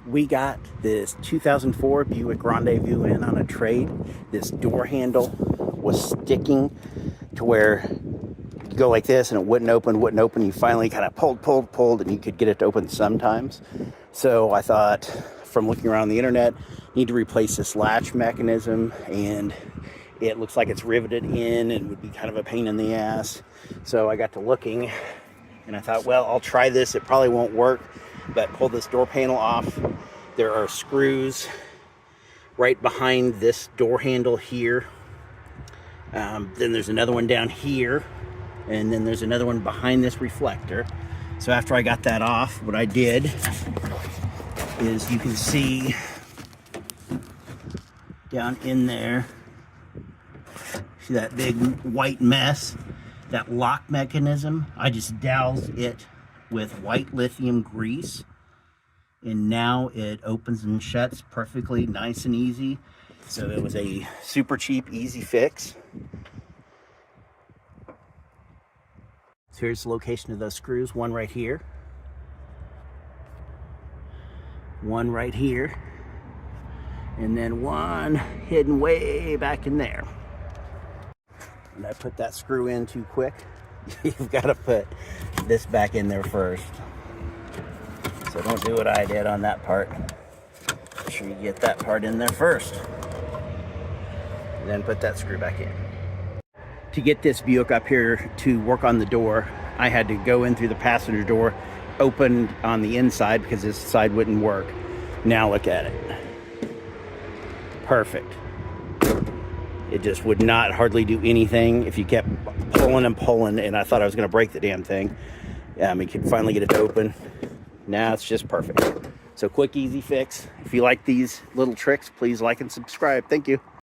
We got this 2004 Buick Rendezvous in on a trade. This door handle was sticking to where you go like this and it wouldn't open. You finally kind of pulled, and you could get it to open sometimes. So I thought, from looking around the internet, need to replace this latch mechanism, and it looks like it's riveted in and would be kind of a pain in the ass. So I got to looking, and I thought, well, I'll try this. It probably won't work, but pull this door panel off. There are screws right behind this door handle here. Then there's another one down here, and then there's another one behind this reflector. So after I got that off, what I did is, you can see down in there, see that big white mess, that lock mechanism? I just doused it with white lithium grease, and now it opens and shuts perfectly nice and easy. So it was a super cheap, easy fix. So here's the location of those screws. One right here, one right here, and then one hidden way back in there. And I put that screw in too quick. You've got to put this back in there first. So don't do what I did on that part. Make sure you get that part in there first, and then put that screw back in. To get this Buick up here to work on the door, I had to go in through the passenger door, open on the inside because this side wouldn't work. Now look at it. Perfect. It just would not hardly do anything if you kept pulling and pulling, and I thought I was going to break the damn thing. You could finally get it to open. Now it's just perfect. So quick, easy fix. If you like these little tricks, please like and subscribe. Thank you.